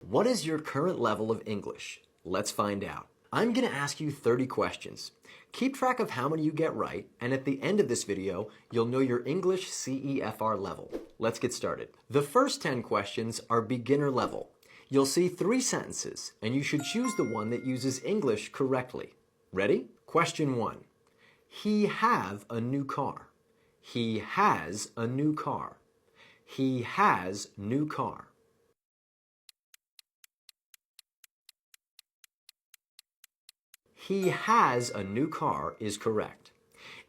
What is your current level of English? Let's find out. I'm going to ask you 30 questions. Keep track of how many you get right, and at the end of this video, you'll know your English CEFR level. Let's get started. The first 10 questions are beginner level. You'll see 3 sentences, and you should choose the one that uses English correctly. Ready? Question 1. He have a new car. He has a new car. He has new car. He has a new car is correct.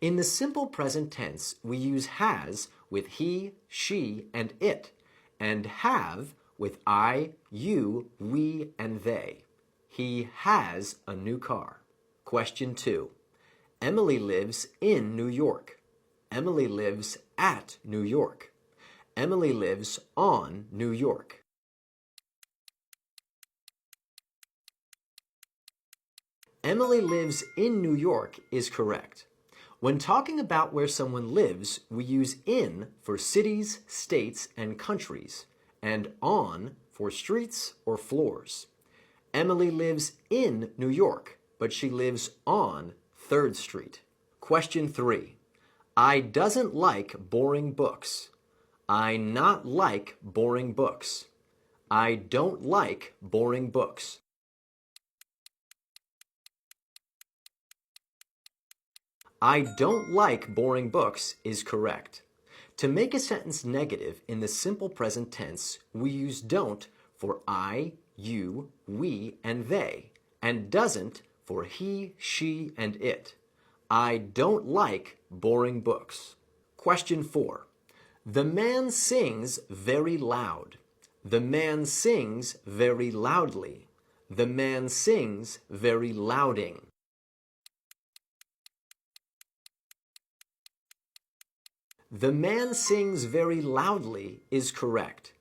In the simple present tense, we use has with he, she, and it, and have with I, you, we, and they. He has a new car. Question 2. Emily lives in New York. Emily lives at New York. Emily lives on New York. Emily lives in New York is correct. When talking about where someone lives, we use in for cities, states, and countries, and on for streets or floors. Emily lives in New York, but she lives on 3rd Street. Question 3. I doesn't like boring books. I not like boring books. I don't like boring books. I don't like boring books is correct. To make a sentence negative in the simple present tense, we use don't for I, you, we, and they, and doesn't for he, she, and it. I don't like boring books. Question 4. The man sings very loud. The man sings very loudly. The man sings very louding. The man sings very loudly is correct.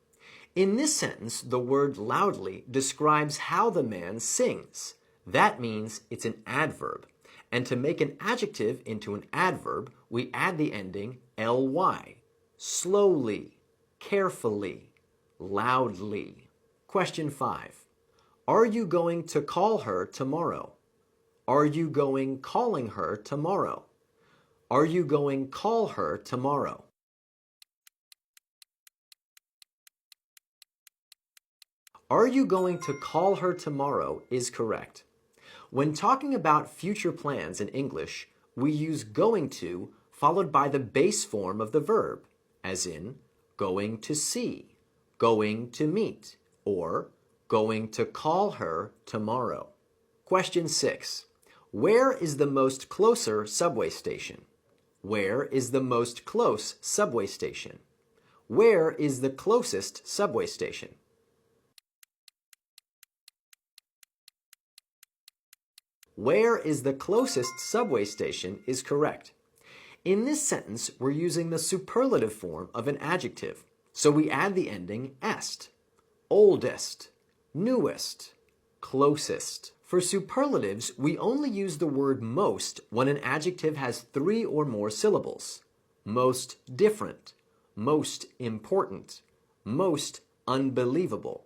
In this sentence, the word loudly describes how the man sings. That means it's an adverb. And to make an adjective into an adverb, we add the ending ly. Slowly, carefully, loudly. Question 5. Are you going to call her tomorrow? Are you going calling her tomorrow? Are you going call her tomorrow? Are you going to call her tomorrow is correct. When talking about future plans in English, we use going to followed by the base form of the verb, as in going to see, going to meet, or going to call her tomorrow. Question 6. Where is the most closer subway station? Where is the most close subway station? Where is the closest subway station? Where is the closest subway station is correct. In this sentence, we're using the superlative form of an adjective, so we add the ending est. Oldest, newest, closest. For superlatives, we only use the word most when an adjective has 3 or more syllables. Most different, most important, most unbelievable.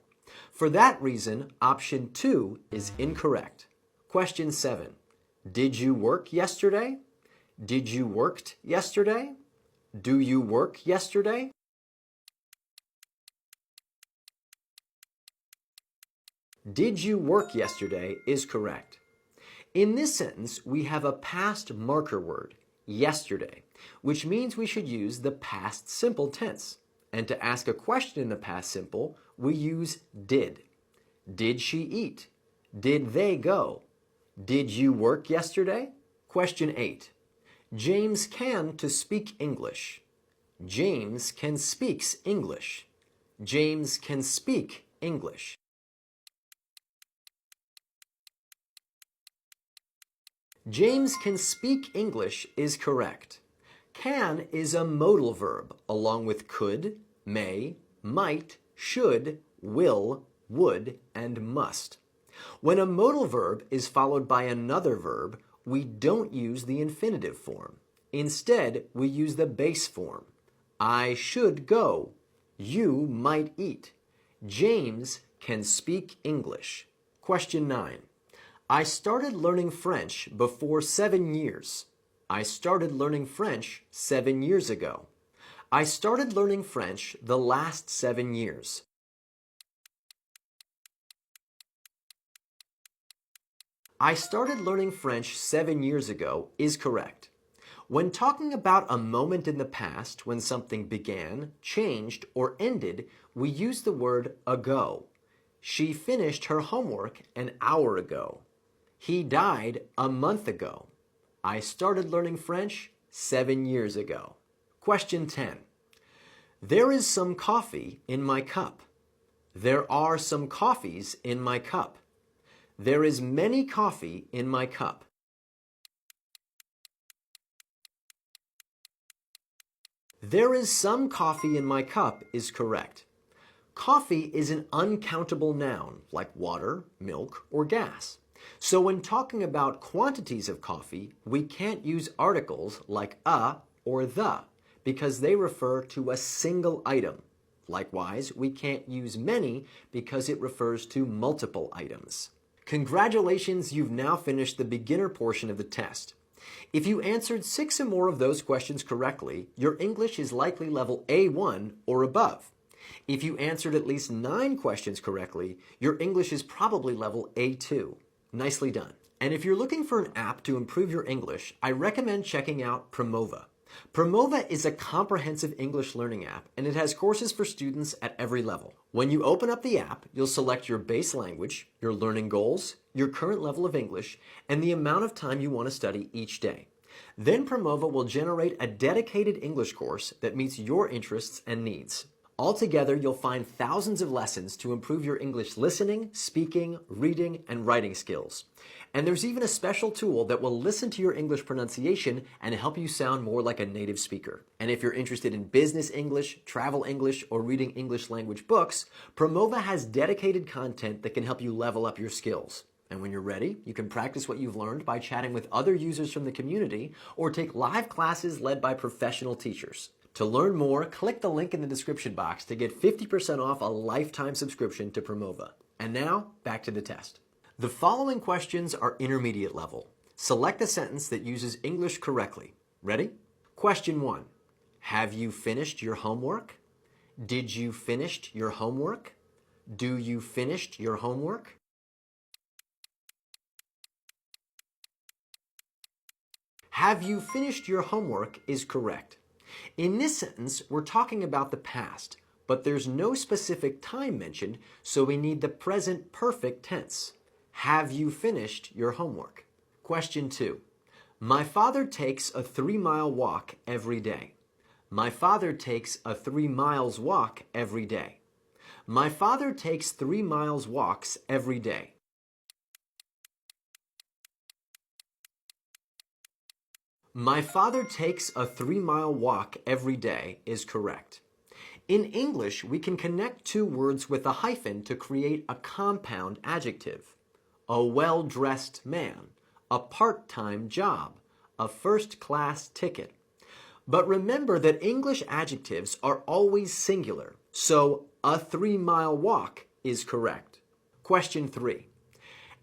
For that reason, option 2 is incorrect. Question 7. Did you work yesterday? Did you worked yesterday? Do you work yesterday? Did you work yesterday is correct. In this sentence, we have a past marker word, yesterday, which means we should use the past simple tense. And to ask a question in the past simple, we use did. Did she eat? Did they go? Did you work yesterday? Question 8. James can to speak English. James can speaks English. James can speak English. James can speak English is correct. Can is a modal verb along with could, may, might, should, will, would, and must. When a modal verb is followed by another verb, we don't use the infinitive form. Instead, we use the base form. I should go. You might eat. James can speak English. Question 9. I started learning French before 7 years. I started learning French 7 years ago. I started learning French the last 7 years. I started learning French 7 years ago is correct. When talking about a moment in the past when something began, changed, or ended, we use the word ago. She finished her homework an hour ago. He died a month ago. I started learning French 7 years ago. Question 10. There is some coffee in my cup. There are some coffees in my cup. There is many coffee in my cup. There is some coffee in my cup is correct. Coffee is an uncountable noun like water, milk, or gas. So when talking about quantities of coffee, we can't use articles like a or the because they refer to a single item. Likewise, we can't use many because it refers to multiple items. Congratulations, you've now finished the beginner portion of the test. If you answered 6 or more of those questions correctly, your English is likely level A1 or above. If you answered at least 9 questions correctly, your English is probably level A2. Nicely done. And if you're looking for an app to improve your English, I recommend checking out Promova. Promova is a comprehensive English learning app, and it has courses for students at every level. When you open up the app, you'll select your base language, your learning goals, your current level of English, and the amount of time you want to study each day. Then Promova will generate a dedicated English course that meets your interests and needs. Altogether, you'll find thousands of lessons to improve your English listening, speaking, reading, and writing skills. And there's even a special tool that will listen to your English pronunciation and help you sound more like a native speaker. And if you're interested in business English, travel English, or reading English language books, Promova has dedicated content that can help you level up your skills. And when you're ready, you can practice what you've learned by chatting with other users from the community or take live classes led by professional teachers. To learn more, click the link in the description box to get 50% off a lifetime subscription to Promova. And now, back to the test. The following questions are intermediate level. Select a sentence that uses English correctly. Ready? Question 1. Have you finished your homework? Did you finish your homework? Do you finished your homework? Have you finished your homework is correct. In this sentence, we're talking about the past, but there's no specific time mentioned, so we need the present perfect tense. Have you finished your homework? Question 2. My father takes a 3-mile walk every day. My father takes a 3 miles walk every day. My father takes 3 miles walks every day. My father takes a 3-mile walk every day is correct. In English, we can connect 2 words with a hyphen to create a compound adjective. A well-dressed man, a part-time job, a first-class ticket. But remember that English adjectives are always singular, so a 3-mile walk is correct. Question 3.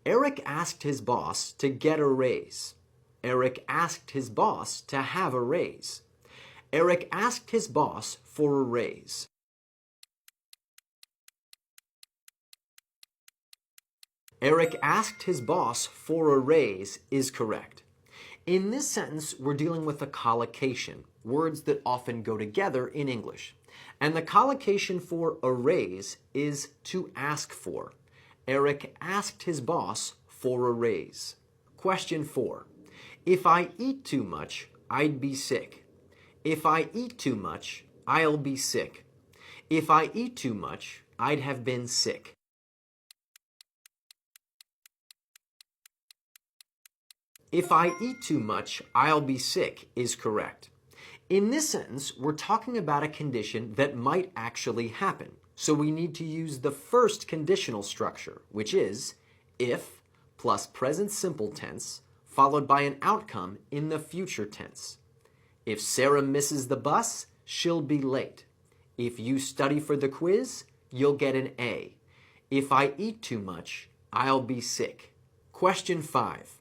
Eric asked his boss to get a raise. Eric asked his boss to have a raise. Eric asked his boss for a raise. Eric asked his boss for a raise is correct. In this sentence, we're dealing with a collocation, words that often go together in English. And the collocation for a raise is to ask for. Eric asked his boss for a raise. Question 4. If I eat too much, I'd be sick. If I eat too much, I'll be sick. If I eat too much, I'd have been sick. If I eat too much, I'll be sick is correct. In this sentence, we're talking about a condition that might actually happen. So we need to use the first conditional structure, which is if plus present simple tense followed by an outcome in the future tense. If Sarah misses the bus, she'll be late. If you study for the quiz, you'll get an A. If I eat too much, I'll be sick. Question 5.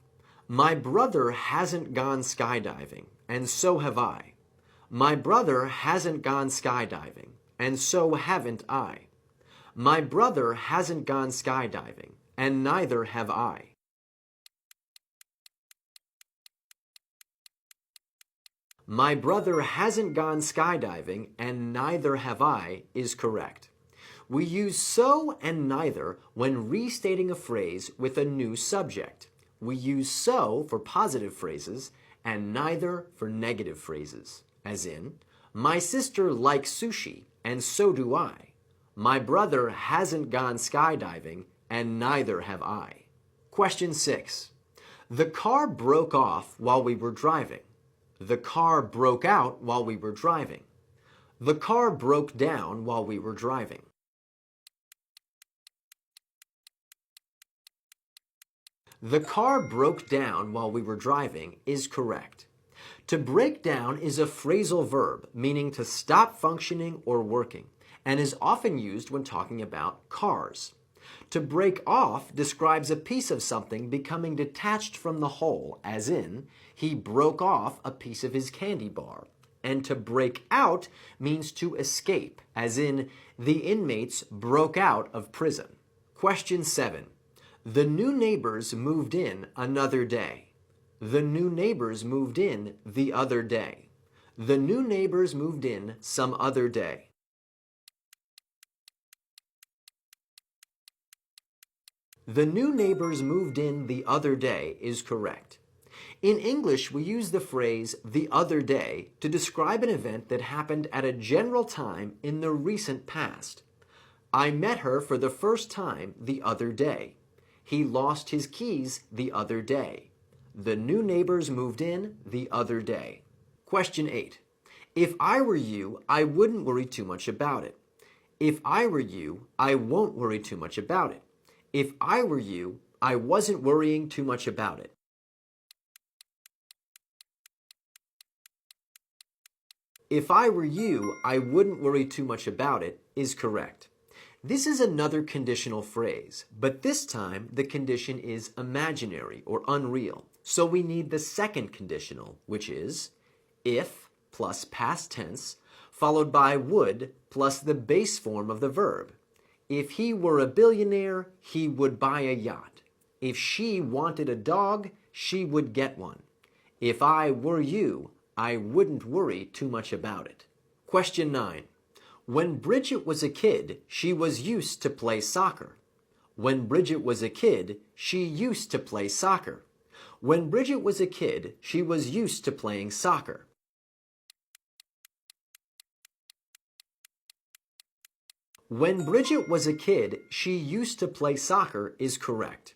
My brother hasn't gone skydiving, and so have I. My brother hasn't gone skydiving, and so haven't I. My brother hasn't gone skydiving, and neither have I. My brother hasn't gone skydiving, and neither have I is correct. We use so and neither when restating a phrase with a new subject. We use so for positive phrases and neither for negative phrases, as in, my sister likes sushi, and so do I. My brother hasn't gone skydiving, and neither have I. Question 6. The car broke off while we were driving. The car broke out while we were driving. The car broke down while we were driving. The car broke down while we were driving is correct. To break down is a phrasal verb meaning to stop functioning or working and is often used when talking about cars. To break off describes a piece of something becoming detached from the whole, as in, he broke off a piece of his candy bar. And to break out means to escape, as in, the inmates broke out of prison. Question 7. The new neighbors moved in another day. The new neighbors moved in the other day. The new neighbors moved in some other day. The new neighbors moved in the other day is correct. In English, we use the phrase the other day to describe an event that happened at a general time in the recent past. I met her for the first time the other day. He lost his keys the other day. The new neighbors moved in the other day. Question 8. If I were you, I wouldn't worry too much about it. If I were you, I won't worry too much about it. If I were you, I wasn't worrying too much about it. If I were you, I wouldn't worry too much about it is correct. This is another conditional phrase, but this time the condition is imaginary or unreal. So we need the second conditional, which is if plus past tense, followed by would plus the base form of the verb. If he were a billionaire, he would buy a yacht. If she wanted a dog, she would get one. If I were you, I wouldn't worry too much about it. Question 9. When Bridget was a kid, she was used to play soccer. When Bridget was a kid, she used to play soccer. When Bridget was a kid, she was used to playing soccer. When Bridget was a kid, she used to play soccer is correct.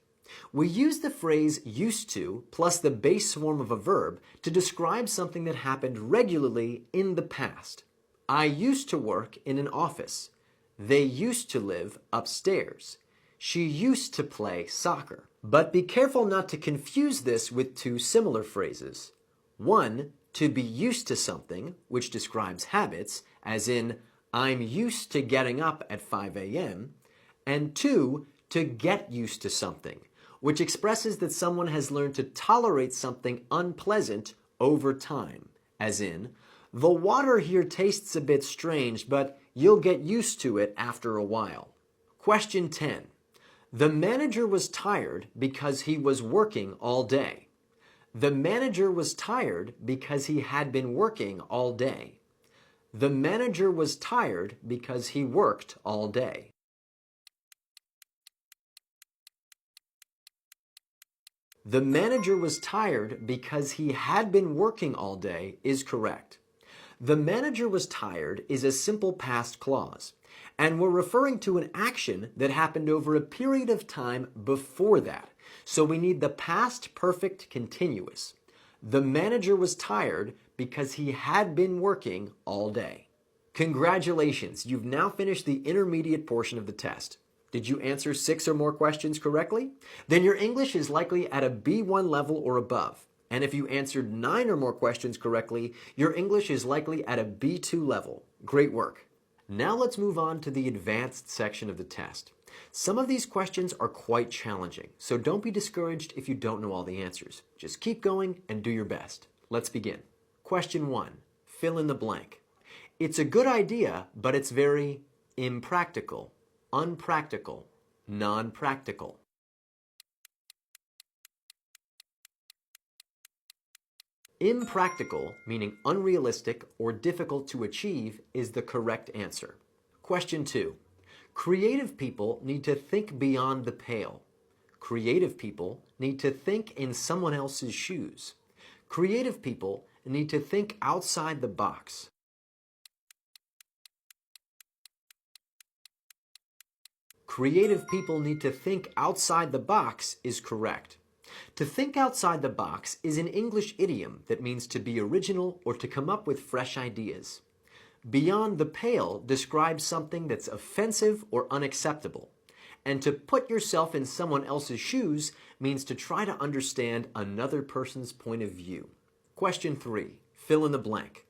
We use the phrase used to plus the base form of a verb to describe something that happened regularly in the past. I used to work in an office. They used to live upstairs. She used to play soccer. But be careful not to confuse this with two similar phrases. One, to be used to something, which describes habits, as in, I'm used to getting up at 5 a.m., and two, to get used to something, which expresses that someone has learned to tolerate something unpleasant over time, as in, the water here tastes a bit strange, but you'll get used to it after a while. Question 10. The manager was tired because he was working all day. The manager was tired because he had been working all day. The manager was tired because he worked all day. The manager was tired because he had been working all day is correct. The manager was tired is a simple past clause, and we're referring to an action that happened over a period of time before that, so we need the past perfect continuous. The manager was tired because he had been working all day. Congratulations, you've now finished the intermediate portion of the test. Did you answer 6 or more questions correctly? Then your English is likely at a B1 level or above. And if you answered 9 or more questions correctly, your English is likely at a B2 level. Great work. Now let's move on to the advanced section of the test. Some of these questions are quite challenging, so don't be discouraged if you don't know all the answers. Just keep going and do your best. Let's begin. Question 1. Fill in the blank. It's a good idea, but it's very impractical, unpractical, non-practical. Impractical, meaning unrealistic or difficult to achieve, is the correct answer. Question 2. Creative people need to think beyond the pale. Creative people need to think in someone else's shoes. Creative people need to think outside the box. Creative people need to think outside the box is correct. To think outside the box is an English idiom that means to be original or to come up with fresh ideas. Beyond the pale describes something that's offensive or unacceptable. And to put yourself in someone else's shoes means to try to understand another person's point of view. Question 3. Fill in the blank.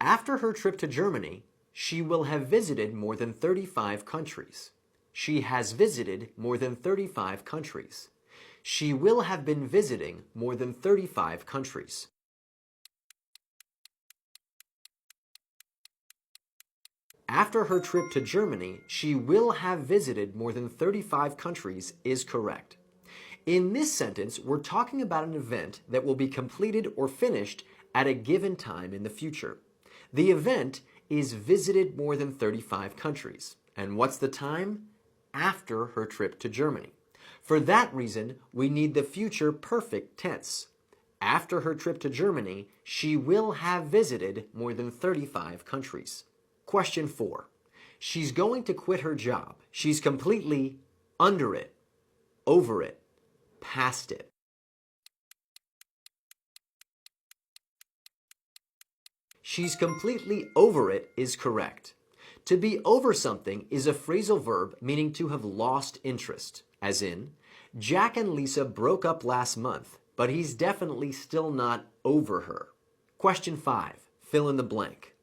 After her trip to Germany, she will have visited more than 35 countries. She has visited more than 35 countries. She will have been visiting more than 35 countries. After her trip to Germany, she will have visited more than 35 countries is correct. In this sentence, we're talking about an event that will be completed or finished at a given time in the future. The event is visited more than 35 countries. And what's the time? After her trip to Germany. For that reason, we need the future perfect tense. After her trip to Germany, she will have visited more than 35 countries. Question 4. She's going to quit her job. She's completely under it, over it, past it. She's completely over it is correct. To be over something is a phrasal verb meaning to have lost interest, as in, Jack and Lisa broke up last month, but he's definitely still not over her. Question 5. Fill in the blank.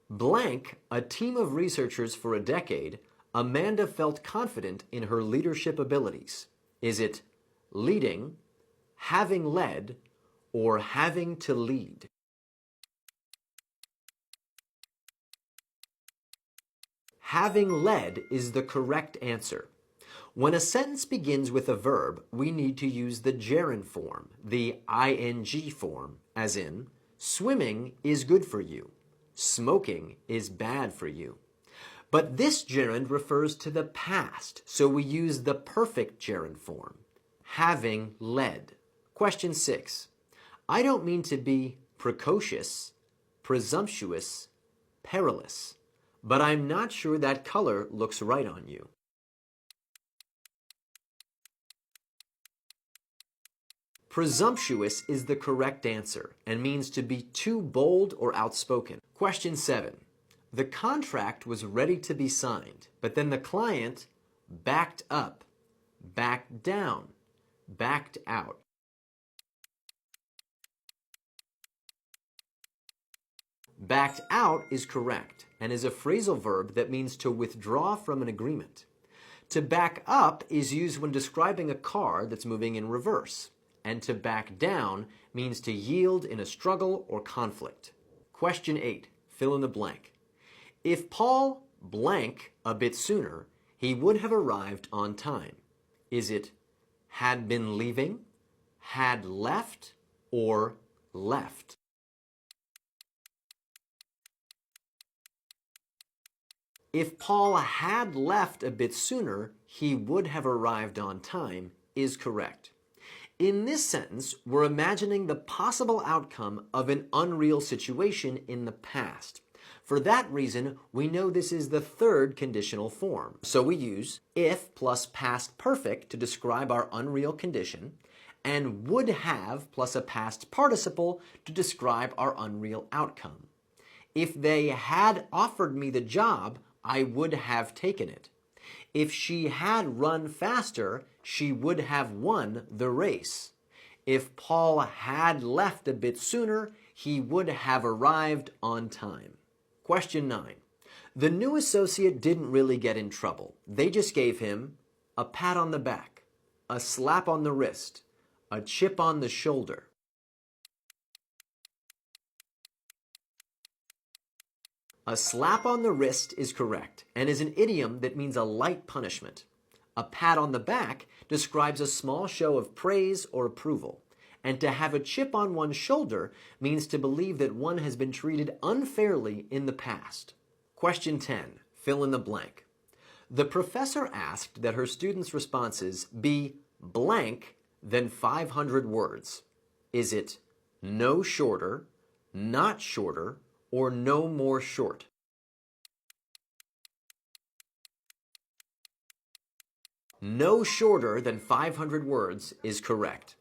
Blank, a team of researchers for a decade, Amanda felt confident in her leadership abilities. Is it leading, having led, or having to lead? Having led is the correct answer. When a sentence begins with a verb, we need to use the gerund form, the ing form, as in, swimming is good for you. Smoking is bad for you. But this gerund refers to the past, so we use the perfect gerund form, having led. Question 6. I don't mean to be precocious, presumptuous, perilous, but I'm not sure that color looks right on you. Presumptuous is the correct answer and means to be too bold or outspoken. Question 7. The contract was ready to be signed, but then the client backed up, backed down, backed out. Backed out is correct and is a phrasal verb that means to withdraw from an agreement. To back up is used when describing a car that's moving in reverse, and to back down means to yield in a struggle or conflict. Question 8. Fill in the blank. If Paul blank a bit sooner, he would have arrived on time. Is it had been leaving, had left, or left? If Paul had left a bit sooner, he would have arrived on time is correct. In this sentence, we're imagining the possible outcome of an unreal situation in the past. For that reason, we know this is the third conditional form. So we use if plus past perfect to describe our unreal condition, and would have plus a past participle to describe our unreal outcome. If they had offered me the job, I would have taken it. If she had run faster, she would have won the race. If Paul had left a bit sooner, he would have arrived on time. Question 9. The new associate didn't really get in trouble. They just gave him a pat on the back, a slap on the wrist, a chip on the shoulder. A slap on the wrist is correct and is an idiom that means a light punishment. A pat on the back describes a small show of praise or approval. And to have a chip on one's shoulder means to believe that one has been treated unfairly in the past. Question 10. Fill in the blank. The professor asked that her students' responses be blank than 500 words. Is it no shorter, not shorter, or no more short? No shorter than 500 words is correct.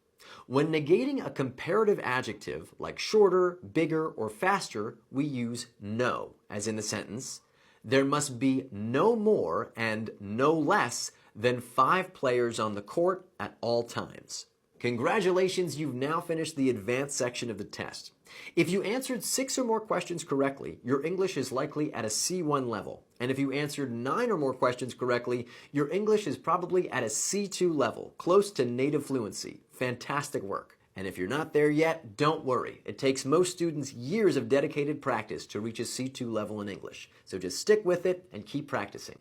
When negating a comparative adjective like shorter, bigger, or faster, we use no, as in the sentence, there must be no more and no less than 5 players on the court at all times. Congratulations, you've now finished the advanced section of the test. If you answered 6 or more questions correctly, your English is likely at a C1 level. And if you answered 9 or more questions correctly, your English is probably at a C2 level, close to native fluency. Fantastic work. And if you're not there yet, don't worry. It takes most students years of dedicated practice to reach a C2 level in English. So just stick with it and keep practicing.